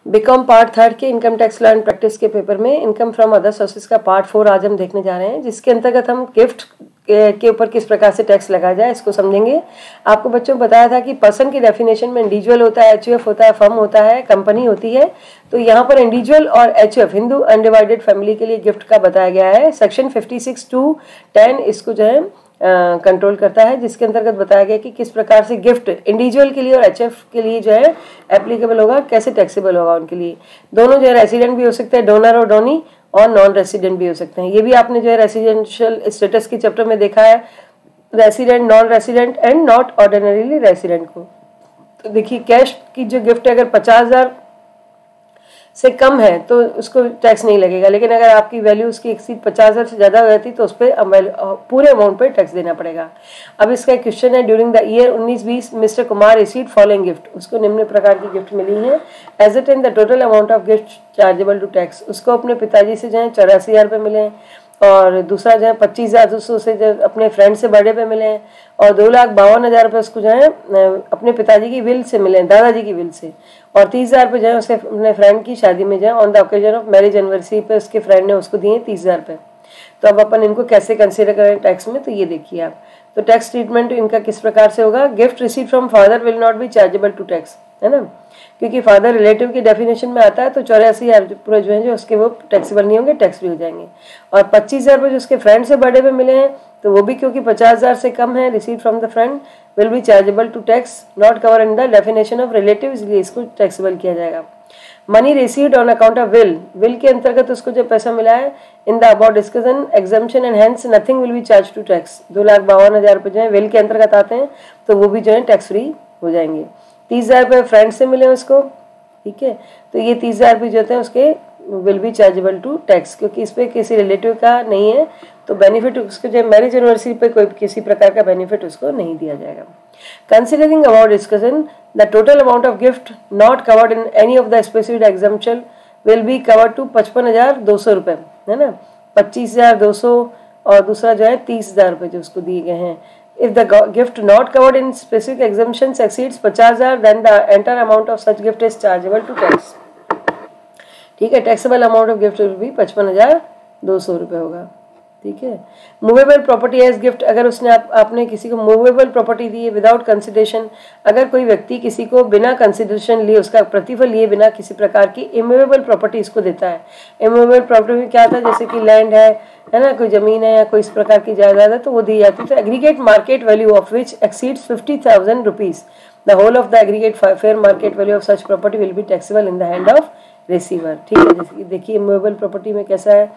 BCom part 3 के income tax law and practice के paper में इनकम फ्रॉम अदर सोर्सेज का पार्ट 4 आज हम देखने जा रहे हैं, जिसके अंतर्गत हम गिफ्ट के ऊपर किस प्रकार से टैक्स लगाया जाए इसको समझेंगे। आपको बच्चों को बताया था कि पर्सन की डेफिनेशन में इंडिविजुअल होता है, एचयूएफ होता है, फर्म होता है, कंपनी होती है। तो यहाँ पर इंडिविजुअल और एचयूएफ हिंदू अनडिवाइडेड फैमिली के लिए गिफ्ट का बताया गया है। सेक्शन 56(2)(10) इसको जो है कंट्रोल करता है, जिसके अंतर्गत बताया गया कि किस प्रकार से गिफ्ट इंडिविजुअल के लिए और एचएफ के लिए जो है एप्लीकेबल होगा, कैसे टैक्सेबल होगा उनके लिए। दोनों जो है रेसिडेंट भी हो सकते हैं, डोनर और डोनी, और नॉन रेसिडेंट भी हो सकते हैं। ये भी आपने जो है रेसिडेंशियल स्टेटस के चैप्टर में देखा है, resident, non resident and not ordinarily resident को। तो देखिए कैश की जो गिफ्ट है अगर 50,000 से कम है तो उसको टैक्स नहीं लगेगा, लेकिन अगर आपकी वैल्यू उसकी एक्सीड 50,000 से ज़्यादा हो जाती तो उस पर पूरे अमाउंट पे टैक्स देना पड़ेगा। अब इसका एक क्वेश्चन है, during the year 19-20 mister Kumar received following gift. उसको निम्न प्रकार की गिफ्ट मिली है। As it in the total amount of gift chargeable to tax. उसको अपने पिताजी से जो है 84,000 रुपये मिले हैं, और दूसरा जो है 25,200 से जो अपने फ्रेंड से बर्थडे पे मिले हैं, और 2,52,000 रुपये उसको जो है अपने पिताजी की विल से मिले हैं, दादाजी की विल से, और 30,000 रुपये जो है उसके अपने फ्रेंड की शादी में जो है on the occasion of marriage anniversary पे उसके फ्रेंड ने उसको दिए 30,000 रुपये। तो अब अपन इनको कैसे कंसिडर करें टैक्स में, तो ये देखिए आप। तो टैक्स ट्रीटमेंट इनका किस प्रकार से होगा। Gift receive from father will not be chargeable to tax, है ना, क्योंकि फादर रिलेटिव की डेफिनेशन में आता है। तो 84,000 रुपये जो है जो उसके वो टैक्सेबल नहीं होंगे, टैक्स फ्री हो जाएंगे। और 25,000 रुपये जो उसके फ्रेंड से बर्थडे पे मिले हैं, तो वो भी क्योंकि 50,000 से कम है, receive from the friend will be chargeable to tax, not cover in the definition of relative, इसलिए इसको टैक्सेबल किया जाएगा। Money received on account of will, will के अंतर्गत उसको जो पैसा मिला है in the about discussion exemption and hence nothing will be charge to tax. 2,52,000 रुपये जो है विल के अंतर्गत आते हैं, तो वो भी जो है टैक्स फ्री हो जाएंगे। 30,000 रुपये फ्रेंड से मिले उसको, ठीक है, तो ये 30,000 रुपये जो होते हैं उसके will be chargeable to tax, क्योंकि इस पर किसी रिलेटिव का नहीं है, तो बेनिफिट उसको जो मैरिज एनिवर्सरी पे कोई किसी प्रकार का बेनिफिट उसको नहीं दिया जाएगा। Considering about discussion the total amount of gift not covered in any of the specific exemption will be covered to 55,200 रुपये, है ना, 25,200, और दूसरा जो है 30,000 रुपये जो उसको दिए गए हैं। If the gift not covered in specific exemptions exceeds 50,000, then the entire amount of such gift is chargeable to tax. ठीक है, taxable amount of gift will be 55,200 रुपये होगा। ठीक है। मूवेबल प्रॉपर्टी एज गिफ्ट, अगर उसने आपने किसी को मूवेबल प्रॉपर्टी दी है विदाउट कंसिडरेशन, अगर कोई व्यक्ति किसी को बिना कंसिडरेशन लिए उसका प्रतिफल लिए बिना किसी प्रकार की इमूवेबल प्रॉपर्टी इसको देता है। इमूवेबल प्रॉपर्टी में क्या आता है, जैसे कि लैंड है ना, कोई जमीन है या कोई इस प्रकार की जायदाद है, तो वो दी जाती है। तो aggregate market value of which exceeds 50,000 rupees, the whole of the aggregate fair market value of such property will be taxable in the hand of receiver. ठीक है, जैसे देखिए इमूवेबल प्रॉपर्टी में कैसा है,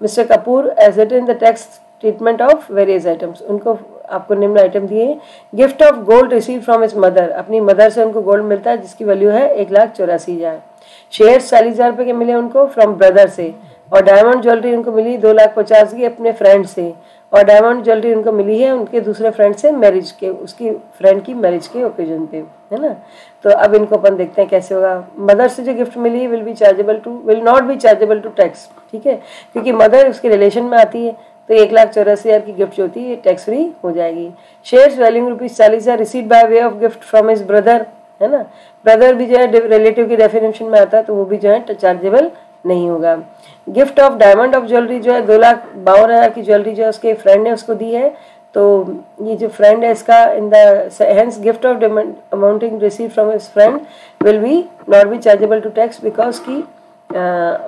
mister Kapoor as it in the tax treatment of various items, उनको आपको निम्न आइटम दिए। Gift of gold receive from his mother, अपनी मदर से उनको गोल्ड मिलता है जिसकी वैल्यू है 1,84,000। शेयर 40,000 रुपये के मिले उनको फ्रॉम ब्रदर से, और डायमंड ज्वेलरी उनको मिली 2,50,000 की अपने फ्रेंड से, और डायमंड ज्वेलरी उनको मिली है उनके दूसरे फ्रेंड से मैरिज के, उसकी फ्रेंड की मैरिज के ओकेजन पे, है ना। तो अब इनको अपन देखते हैं कैसे होगा। मदर से जो गिफ्ट मिली will not be chargeable to tax, ठीक है, क्योंकि मदर उसके रिलेशन में आती है, तो 1,84,000 की गिफ्ट जो होती है टैक्स फ्री हो जाएगी। Shares value ₹40,000 receive by way of gift from his brother, है ना, ब्रदर भी जो है रिलेटिव की डेफिनेशन में आता है, तो वो भी जो है चार्जेबल नहीं होगा। Gift of diamond of jewellery जो है 2,52,000 की ज्वेलरी जो है उसके फ्रेंड ने उसको दी है, तो ये जो फ्रेंड है इसका in the hence gift of amounting receive from his friend will be not be chargeable to tax because की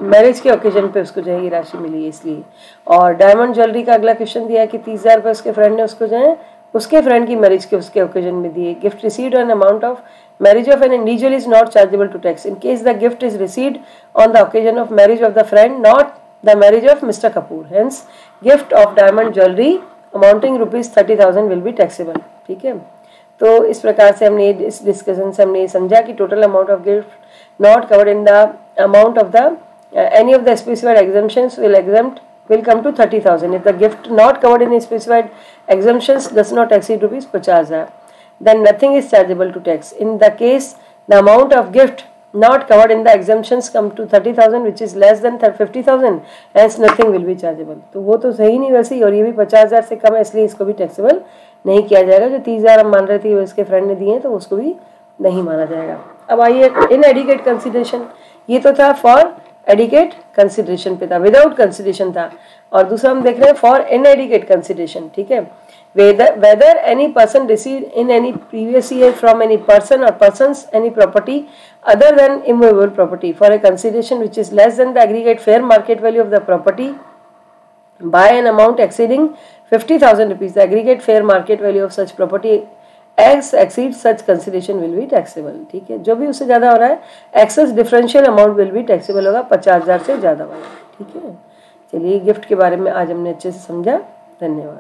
मैरिज के ओकेजन पे उसको जो है ये राशि मिली है इसलिए। और डायमंड ज्वेलरी का अगला क्वेश्चन दिया है कि 30,000 रुपये उसके फ्रेंड ने उसको जो है उसके फ्रेंड की मैरिज के उसके ओकेजन में दिए। Gift received on amount of marriage of an individual is not chargeable to tax in case the gift is received on the occasion of marriage of the friend, not the marriage of Mr. Kapoor. Hence, gift of diamond jewelry amounting ₹30,000 will be taxable. ठीक है, तो इस प्रकार से हमने इस discussion से हमने समझा कि total amount of gift not covered in the amount of the any of the specified exemptions will come to 30,000 if the gift not covered in specified exemptions does not exceed ₹50,000. Then nothing is chargeable to tax. In the case the amount of gift not covered in the exemptions come to 30,000 which is less than 50,000, hence nothing will be chargeable. तो वो तो सही नहीं वैसे ही, और ये भी 50,000 से कम है इसलिए इसको भी टैक्सेबल नहीं किया जाएगा। जो 30,000 हम मान रहे थे वो इसके फ्रेंड ने दिए हैं तो उसको भी नहीं माना जाएगा। अब आइए इन एडिकेट कंसिडरेशन, ये तो था फॉर एडिकेट कंसिडरेशन पे था, विदाउट कंसिडरेशन था, और दूसरा हम देख रहे हैं फॉर इन एडिकेट कंसिडरेशन, ठीक है। whether any person received in any previous year from any person or persons any property other than immovable property for a consideration which is less than the aggregate fair market value of the property by an amount exceeding 50,000 rupees, the aggregate fair market value of such property as exceeds such consideration will be taxable, ठीक है। जो भी उससे ज़्यादा हो रहा है access differential amount will भी टैक्सेबल होगा, 50,000 से ज़्यादा वाला, ठीक है। चलिए गिफ्ट के बारे में आज हमने अच्छे से समझा, धन्यवाद।